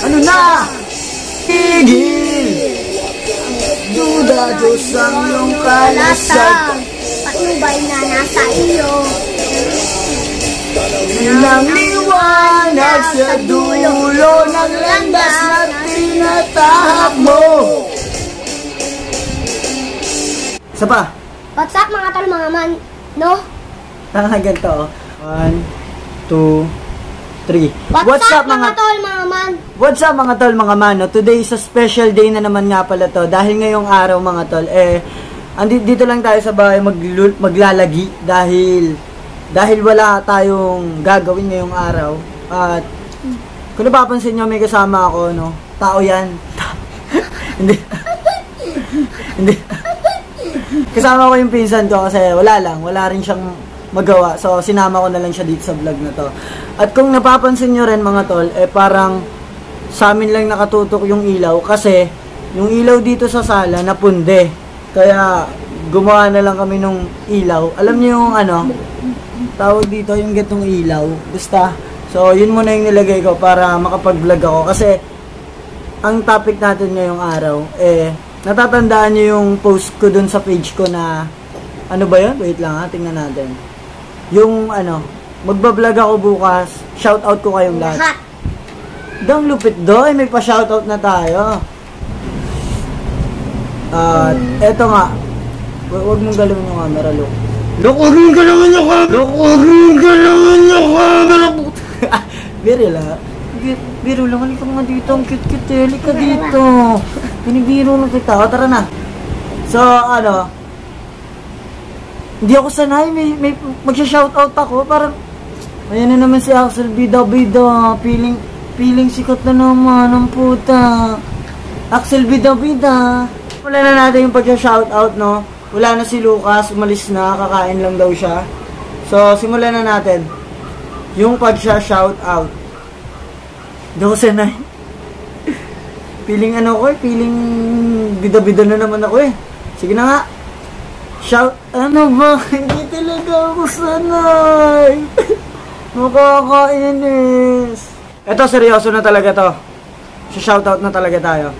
Ano na? Tigil! Duda, Diyos ang iyong kalasag. Patnubay na nasa iyo. Nang liwanag sa dulo ng landas na tinatahak mo. Isa pa. What's up mga tol, mga man? No? Ganito. 1, 2, 3. What's up mga tol, mga man? What's up mga tol, mga man? No? Today is a special day na naman nga pala to. Dahil ngayong araw mga tol, dito lang tayo sa bahay maglalagi dahil wala tayong gagawin ngayong araw. At kung napapansin nyo, may kasama ako, no? Tao yan. Hindi. Hindi. Kasama ko yung pinsan ko kasi wala rin siyang magawa. So, sinama ko na lang siya dito sa vlog na to. At kung napapansin nyo rin mga tol, parang sa amin lang nakatutok yung ilaw kasi yung ilaw dito sa sala napunde. Kaya, gumawa na lang kami nung ilaw. Alam niyo yung tawag dito yung getong ilaw. Basta. So, yun muna yung nilagay ko para makapag-vlog ako. Kasi, ang topic natin ngayong araw, natatandaan niyo yung post ko dun sa page ko na, ano ba yun? Wait lang ha, tingnan natin. Yung, magbablog ako bukas, shoutout ko kayong lahat. Dang lupit doy, may pa-shoutout na tayo. At, eto nga, huwag mong galawin yung camera, Luke. Luke, huwag mong galawin yung camera! Luke, huwag mong galawin yung camera! Biro lang. Biro lang, halika nga dito, ang cute-cute eh. Halika dito. Pinibiro lang kita. O, tara na. So, hindi ako sanay. May magsha-shoutout ako. Parang, ayan na naman si Axel. Bida-bida. Feeling sikat na naman. Ang puta. Axel, bida-bida. Wala na natin yung pag-shoutout, no? Wala na si Lucas. Umalis na. Kakain lang daw siya. So, simulan na natin. Yung pag-shoutout. Hindi ako sanay. Feeling feeling bida-bida na naman ako eh. Sige na nga. Shout, hindi talaga ako sanay. Nakakainis. Eto, seryoso na talaga to. Shoutout na talaga tayo.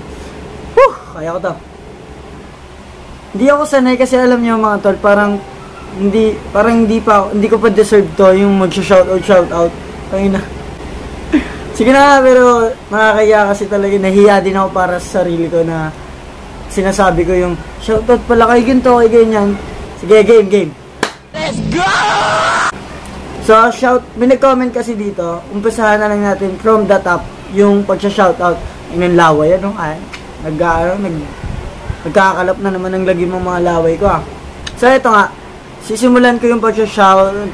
Kaya ko to. Hindi ako sanay kasi alam niyo mga tol, parang hindi ko pa deserve to yung mag-shoutout. Kaya na. Sige na, pero nakakaya kasi talaga, nahiya din ako para sa sarili ko na sinasabi ko yung shoutout pala kay ginto, kay ganyan. Sige, game. Let's go! So, may nag-comment kasi dito, umpisahan na lang natin from the top, yung pag-shoutout. Yung laway, nagkakalap na naman ang lagi mong mga laway ko, So, ito nga, sisimulan ko yung pag-shoutout.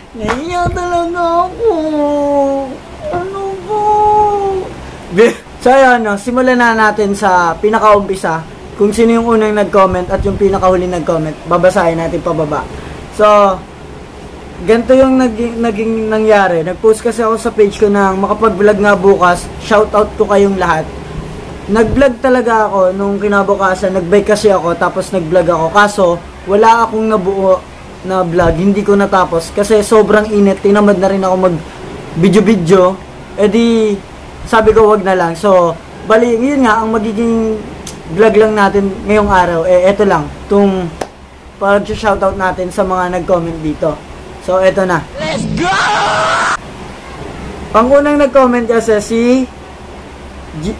Nahiya talaga ako. Ano po? So, ayan, simulan na natin sa pinakaumpisa. Kung sino yung unang nag-comment at yung pinakahuli nag-comment. Babasahin natin pababa. So, ganito yung naging nangyari. Nag-post kasi ako sa page ko na makapag-vlog nga bukas. Shoutout ko kayong lahat. Nag-vlog talaga ako nung kinabukasan. Nag-bike kasi ako, tapos nag-vlog ako. Kaso, wala akong nabuo na vlog, hindi ko natapos kasi sobrang init, tinamad na rin ako mag video sabi ko wag na lang. So, bali, yun nga, ang magiging vlog lang natin ngayong araw, eto lang, itong pag-shoutout natin sa mga nag-comment dito. So, eto na. Let's go! Pangunang nag-comment kasi si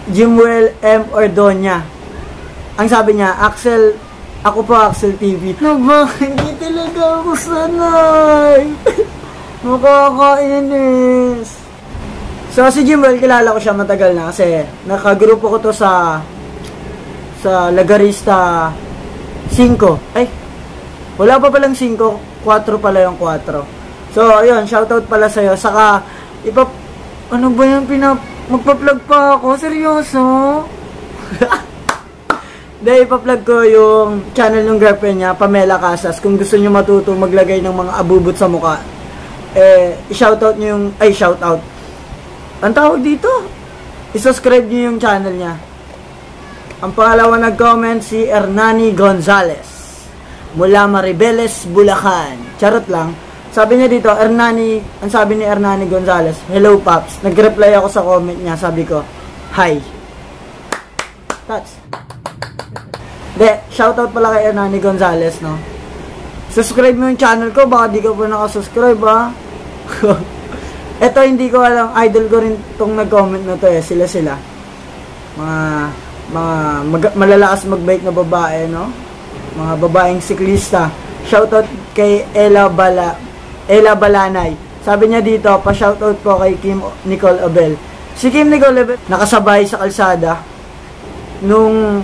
Jimuel M. Ordonia. Ang sabi niya, Axel, ako po Axel TV. Hindi talaga ako sanay. Nakakainis. So, si Jimuel, kilala ko siya matagal na kasi nakagrupo ko to sa Lagarista 5. Ay, wala pa palang 5, 4 pala yung 4. So, ayun, shoutout pala sa'yo. Saka, ano ba yung magpa-vlog pa ako? Seryoso? Dahil ipa-plug ko yung channel ng girlfriend niya, Pamela Casas. Kung gusto niyo matutong maglagay ng mga abubot sa mukha, i-shoutout niyo yung, shoutout. Ang tawag dito, i-subscribe niyo yung channel niya. Ang pangalawa nag-comment si Hernani Gonzalez. Mula Maribeles, Bulacan. Charot lang. Sabi niya dito, ang sabi ni Hernani Gonzalez, hello Paps. Nag-reply ako sa comment niya, sabi ko, hi. That's. Shoutout pala kay Hernani Gonzalez, no? Subscribe mo yung channel ko, baka di ka pa nakasubscribe, ha? Eto, hindi ko alam, idol ko rin tong nag-comment na to, sila. Mga malalakas magbike na babae, no? Mga babaeng siklista. Shoutout kay Ella Balanay. Sabi niya dito, pa-shoutout po kay Kim Nicole Abel. Si Kim Nicole Abel, nakasabay sa kalsada. Nung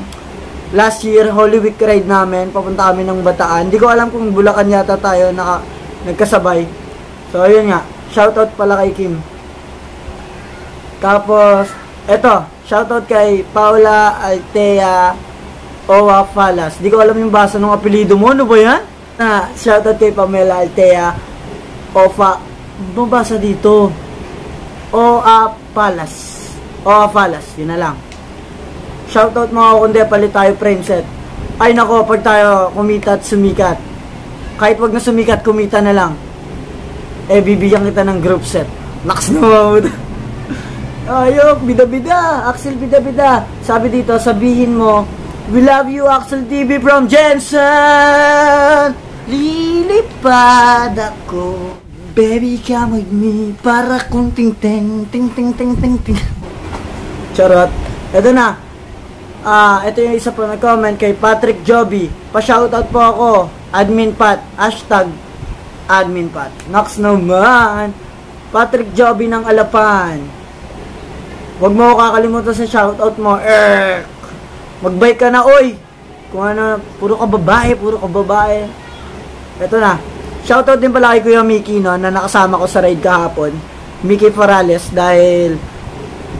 last year, Holy Week ride namin, papunta kami ng Bataan. Hindi ko alam kung Bulacan yata tayo nagkasabay. So, ayun nga. Shoutout pala kay Kim. Tapos, eto, shoutout kay Paula Altea Owa Falas. Di ko alam yung basa ng apelido mo. Ano ba yan? Shoutout kay Pamela Altea Ofa. Mabasa dito. Owa Falas. Yun na lang. Shoutout mga kundi, palit tayo frame set. Ay nako, pag tayo kumita at sumikat. Kahit wag na sumikat, kumita na lang. Bibigyan kita ng group set. Naks na mawad. Ayok, bida-bida. Axel, bida-bida. Sabi dito, sabihin mo, we love you, Axel TV from Jensen. Lilipad ako. Baby, come with me. Para kung ting-ting. Charot. Ito na. Ito yung isa po na-comment kay Patrick Joby. Pa-shoutout po ako. Admin Pat. Hashtag Admin Pat. Nox naman. Patrick Joby ng Alapan. Huwag mo kakalimutan sa shoutout mo. Magbike ka na, oy. Kung ano, puro ka babae. Ito na. Shoutout din pala kay Kuya Mickey, no, na nakasama ko sa ride kahapon. Mickey Farales, dahil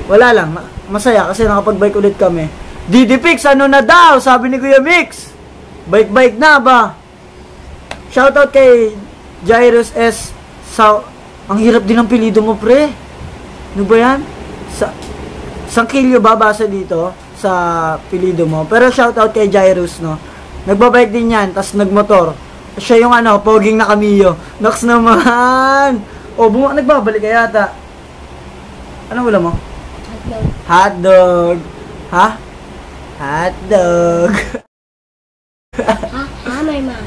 wala lang, masaya kasi nakapag-bike ulit kami. Didipix, ano na daw? Sabi ni Kuya Mix. Bike na ba? Shoutout kay Jairus S. Ang hirap din ng pilido mo, pre. Ano ba yan? Sangkilyo babasa dito sa pilido mo. Pero shoutout kay Jairus, no. Nagbabike din yan, tas nagmotor. Siya yung poging na Camillo. Nox naman. Nagbabalik ka yata. Ano ulam mo? Hotdog. Ha? Hotdog. My man.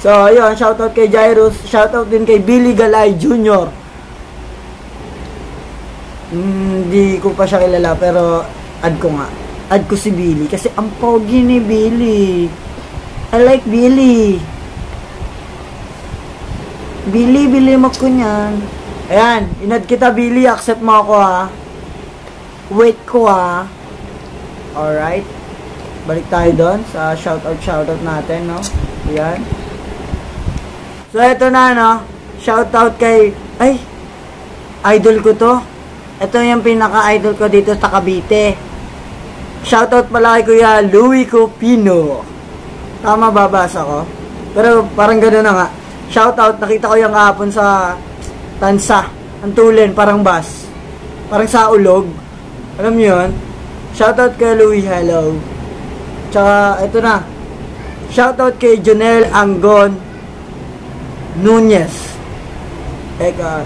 So, ayun, shoutout kay Jairus. Shoutout din kay Billy Galay Jr. Hindi ko pa siya kilala, pero add ko nga. Add ko si Billy kasi ang pogi ni Billy. I like Billy. Bili mo ko niyan. Ayan, inad kita, Billy. Accept mo ako, ha. Wait ko, ha. Alright. Balik tayo doon sa shoutout natin, no. Ayan. So, ito na, no. Shoutout kay, idol ko to. Ito yung pinaka-idol ko dito sa Cavite. Shoutout pala kay Kuya Louie Copino. Tama babasa ko? Pero parang gano'n na nga. Shoutout, nakita ko yung kahapon sa Tansa. Antulin, parang bus. Parang sa ulog. Alam niyo yun? Shoutout kay Louie, hello. Tsaka, ito na. Shoutout kay Jonel Angon Nunez. Eka.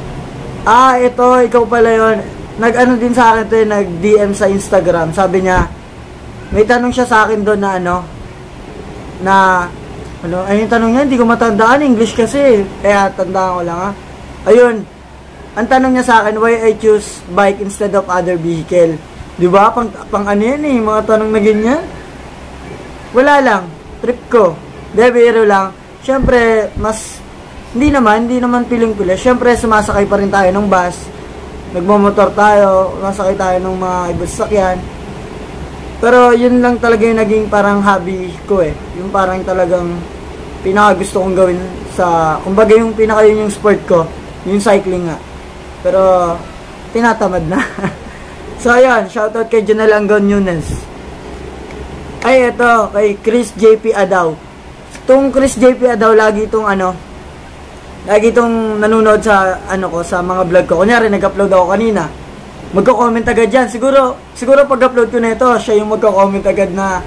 Ito, ikaw pala yun. Nag-ano din sa akin ito, nag-DM sa Instagram. Sabi niya, may tanong siya sa akin doon na ayun yung tanong niya, hindi ko matandaan, English kasi. Kaya tandaan ko lang, ha. Ayun, ang tanong niya sa akin, why I choose bike instead of other vehicle? Diba? Pang ano yan mga tanong na ganyan. Wala lang, trip ko. Biro lang. Siyempre, hindi naman piling-pili. Siyempre, sumasakay pa rin tayo ng bus. Nagmamotor tayo, masakay tayo ng mga ibang sasakyan. Pero yun lang talaga yung naging parang hobby ko Yung parang talagang pinaka gusto kong gawin kumbaga yung pinaka yun yung sport ko, yung cycling nga. Pero tinatamad na. So ayun, shoutout kay Jonel Angon Nunes. Ito, kay Chris JP Adaw. Itong Chris JP Adaw, lagi itong nanonood sa sa mga vlog ko. Kunyari, nag-upload ako kanina. Magko-comment agad yan. Siguro pag-upload ko na ito, siya yung magko-comment agad na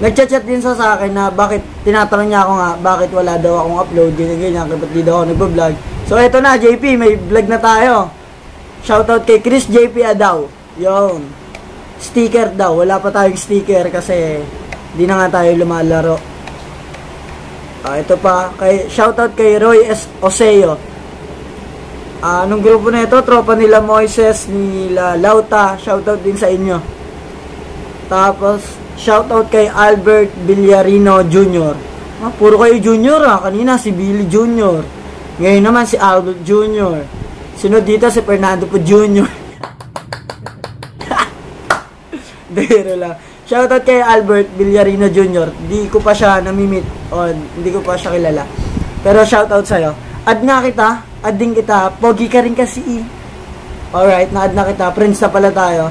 nagchat-chat din sa akin na bakit, tinatanong niya ako nga, bakit wala daw akong upload, ganyan, ba't di daw ako nagbablog. So, eto na, JP, may vlog na tayo. Shoutout kay Chris JP Adaw. Yon. Sticker daw. Wala pa tayong sticker kasi di na nga tayo lumalaro. Ito pa. Shoutout kay Roy S. Oseo. Anong grupo na ito? Tropa nila Moises, nila Lauta. Shoutout din sa inyo. Tapos, shoutout kay Albert Villarino Jr. Puro kayo Junior Kanina si Billy Jr. Ngayon naman si Albert Jr. Sunod dito si Fernando po Jr. Dero lang. Shoutout kay Albert Villarino Jr. Di ko pa siya namimit o hindi ko pa siya kilala. Pero shoutout sa'yo. Add nga kita. Add din kita. Pogi ka rin kasi. Alright, na-add na kita. Friends na pala tayo.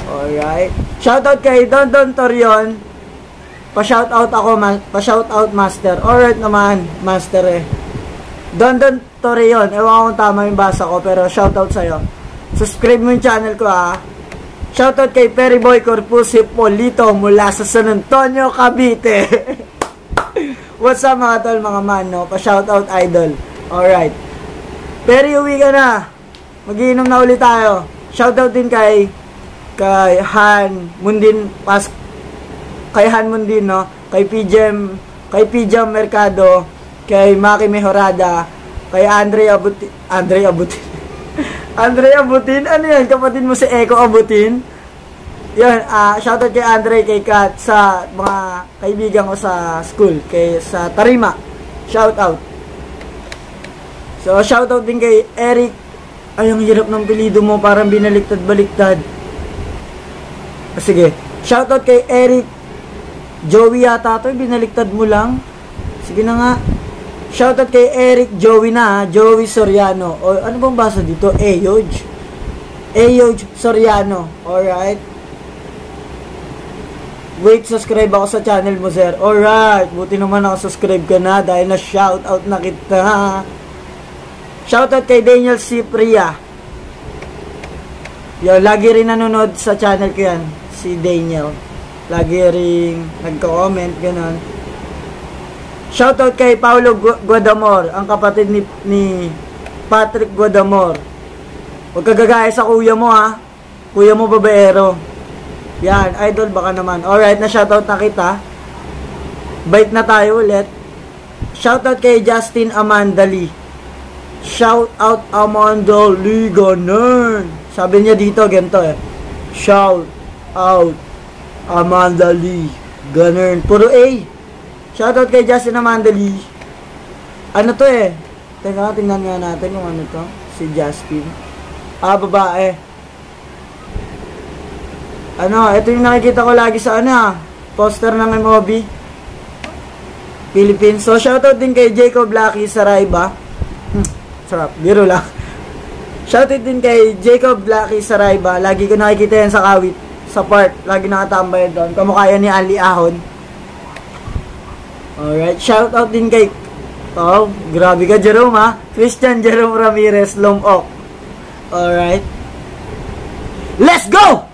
Alright. Shoutout kay Don Torion. Pa-shoutout ako. Pa-shoutout master. Alright naman. Master eh. Don Torion. Ewan ko kung tama yung basa ko. Pero shoutout sa'yo. Subscribe mo yung channel ko Shoutout kay Perryboy Corpus Hipolito mula sa San Antonio, Cavite. What's up mga tol, mga man, no? Pa-shoutout idol. Alright. Perry, uwi ka na. Mag-iinom na ulit tayo. Shoutout din kay Han Mundin kay Han Mundin, no? Kay PJM Mercado, kay Maki Mejorada, kay Andre Abutin. Andre Abutin? Ano yan? Kapatid mo si Eko Abutin? Yan, shoutout kay Andre, kay Kat, sa mga kaibigan ko sa school, sa Tarima. Shoutout. So, shoutout din kay Eric. Ay, ang hirap ng pilido mo, parang binaliktad-baliktad. Sige. Shoutout kay Eric. Joey yata ito, binaliktad mo lang. Sige na nga. Shoutout kay Eric Joey na, Joey Soriano. O, ano bang basa dito? Ayoj Soriano. Alright. Wait, subscribe ako sa channel mo, sir. Alright. Buti naman nakasubscribe ka na dahil na shoutout na kita. Shoutout kay Daniel Cipria. Yo, lagi rin nanonood sa channel ko yan. Si Daniel. Lagi rin nagko-comment, ganun. Shoutout kay Paulo Guadamor, ang kapatid ni Patrick Guadamor. Huwag kagagaya sa kuya mo Kuya mo babaero. Yan, idol baka naman. Alright, na shoutout na kita. Bait na tayo ulit. Shoutout kay Justin Amanda Lee. Shoutout Amanda Lee, ganun. Sabi niya dito, ganito Shoutout Amanda Lee, ganun. Puro A. Shoutout kay Justin Amanda Lee. Ano to Teka, tingnan nga natin kung ano to. Si Justin. Babae. Ito yung nakikita ko lagi sa poster ng MOB Philippines. So, shoutout din kay Jacob Lucky Saraiba. Sarap, biro lang. Shoutout din kay Jacob Lucky Saraiba. Lagi ko nakikita yan sa Kawit. Sa park. Lagi nakatambay doon. Kamukha yan ni Ali Ahon. Alright, shoutout din kay grabe ka Jerome Christian Jerome Ramirez Lomok. Alright. Let's go!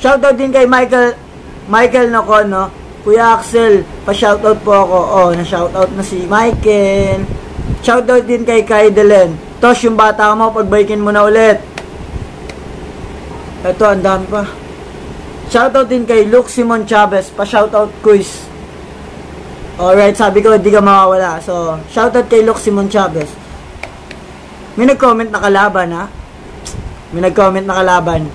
Shoutout din kay Michael Nacono. Kuya Axel, pa-shoutout po ako. Na-shoutout na si Michael. Shoutout din kay Kaidelen. Tos, yung bata mo, pagbaikin mo na ulit. Ito, ang dami pa. Shoutout din kay Luke Simon Chavez. Pa-shoutout quiz. Alright, sabi ko, hindi ka mawawala. So, shoutout kay Luke Simon Chavez. May nag-comment na kalaban, May nag-comment na kalaban.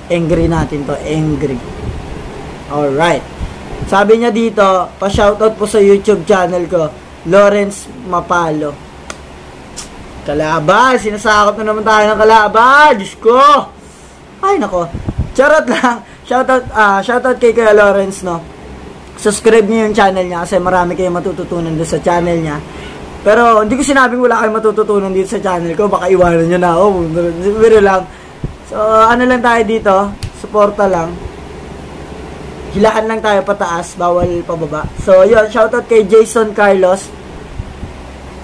Angry natin to, angry. Alright. Sabi niya dito, pa-shoutout po sa YouTube channel ko, Lawrence Mapalo. Kalaban, sinasakot na naman tayo ng kalaban. Diyos ko. Ay, nako. Charot lang. Shoutout kay Kuya Lawrence, subscribe niyo yung channel niya kasi marami kayong matututunan doon sa channel niya. Pero hindi ko sinabing wala kayong matututunan dito sa channel ko. Baka iwanan nyo na ako. Pero lang. So, ano lang tayo dito. Suporta lang. Hilaan lang tayo pataas. Bawal pababa. So, yun. Shoutout kay Jason Carlos.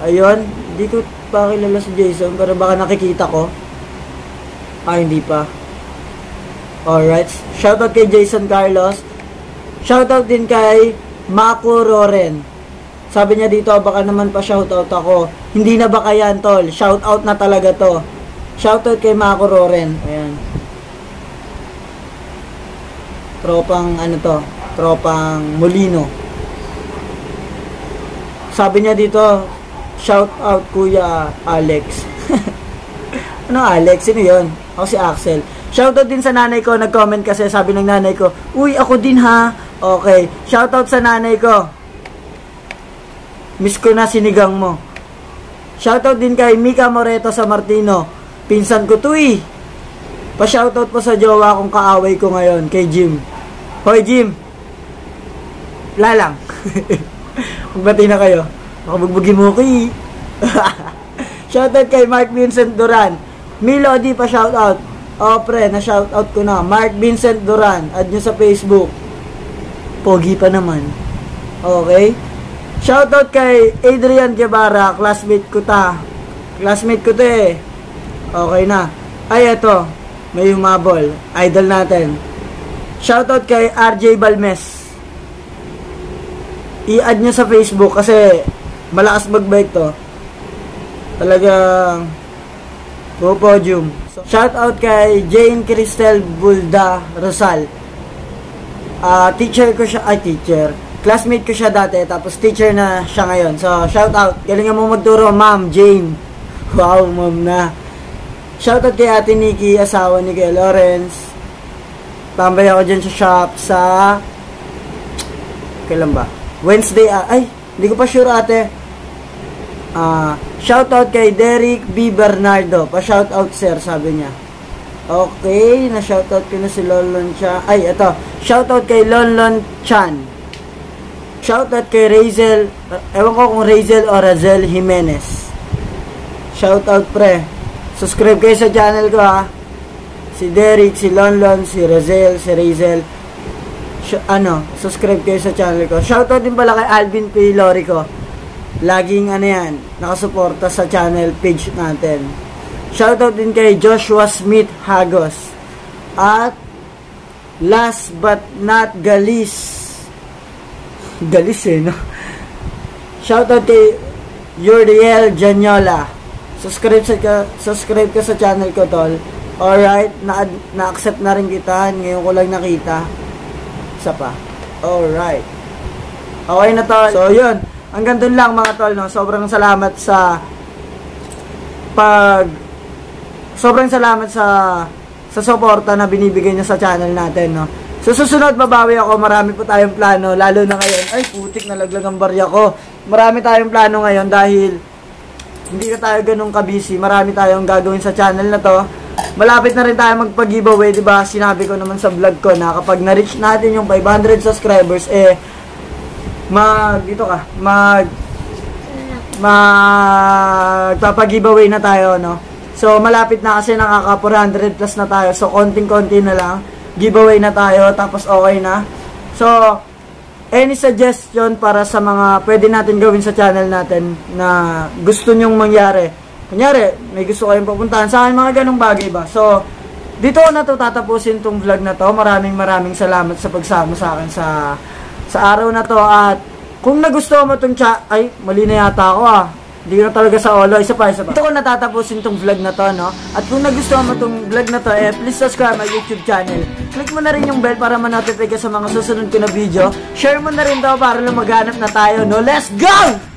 Ayun. Hindi ko pa kilala si Jason. Pero baka nakikita ko. Hindi pa. Alright. Shoutout kay Jason Carlos. Shoutout din kay Mako Roren. Sabi niya dito, baka naman pa shoutout ako. Hindi na baka yan, tol. Shoutout na talaga to. Shoutout kay Mako Roren. Ayan. Tropang ano to? Tropang Molino. Sabi niya dito, shoutout Kuya Alex. Ano Alex? Sino yun? Ako si Axel. Shoutout din sa nanay ko. Nag-comment kasi sabi ng nanay ko, uy, ako din ha. Okay. Shoutout sa nanay ko. Miss ko na sinigang mo. Shoutout din kay Mika Moreto sa Martino. Pinsan ko to eh. Pa-shoutout po sa jowa kong kaaway ko ngayon, kay Jim. Hoy Jim. Lalang. Magbati na kayo. Makabugbugin mo ko eh. Shoutout kay Mark Vincent Duran. Melody pa shoutout. O pre, na shoutout ko na. Mark Vincent Duran. Add nyo sa Facebook. Pogi pa naman. Okay. Shoutout kay Adrian Guevara. Classmate ko ta. Classmate ko to eh. Okay na. Ay, eto. May humabol. Idol natin. Shoutout kay RJ Balmes. I-add nyo sa Facebook kasi malakas magbike to. Talagang podium. Shoutout kay Jane Cristel Bulda Rosal. Teacher ko siya, classmate ko siya dati, tapos teacher na siya ngayon. So, shoutout. Galingan mo magturo, Ma'am Jane. Wow, ma'am na. Shoutout kay Ate Nikki, asawa ni Kuya Lawrence. Tambay ako dyan sa shop sa... Kailan ba? Wednesday, ay, hindi ko pa sure ate. Shoutout kay Derek B. Bernardo. Pa-shoutout sir, sabi niya. Okay, na-shoutout ko na si Lonlon Chan. Ay, ito. Shoutout kay Lonlon Chan. Shoutout kay Razel. Ewan ko kung Razel o Razel Jimenez. Shoutout pre. Subscribe kayo sa channel ko ha. Si Derek, si Lonlon, si Razel, si Razel. Subscribe kayo sa channel ko. Shoutout din pala kay Alvin P. Lorico. Laging yan, nakasuporta sa channel page natin. Shoutout din kay Joshua Smith Hagos. At last but not Galis. Galis no? Shoutout kay Yuriel Janyola. Subscribe ka sa channel ko, tol. Alright, na-accept na rin kita. Ngayon ko lang nakita. Isa pa. Alright. Okay na, tol. So, yun. Hanggang dun lang, mga tol, no? Sobrang salamat sa suporta na binibigay niya sa channel natin, no? So, susunod, babawi ako. Marami po tayong plano. Lalo na ngayon. Ay, putik, nalaglag ang barya ko. Marami tayong plano ngayon dahil hindi na tayo ganun kabisi. Marami tayong gagawin sa channel na to. Malapit na rin tayo magpag-giveaway, diba? Sinabi ko naman sa vlog ko na kapag na-reach natin yung 500 subscribers, magpapag-giveaway na tayo, no? So, malapit na kasi nakaka 400 plus na tayo. So, konting-konti na lang. Giveaway na tayo, tapos okay na. So, any suggestion para sa mga pwede natin gawin sa channel natin na gusto nyong mangyari? Kunyari, may gusto kayong pupuntahan sa akin, mga ganong bagay ba? So, dito na to tatapusin tong vlog na to. Maraming salamat sa pagsama sa akin sa araw na to. At kung nagustuhan mo tong ay, mali na yata ako Hindi ko na talaga sa olo. Isa pa. Dito ko natatapusin tong vlog na to, no? At kung nagustuhan mo tong vlog na to, please subscribe my YouTube channel. Click mo na rin yung bell para ma-notify ka sa mga susunod ko na video. Share mo na rin daw para lang maghanap na tayo, no? Let's go!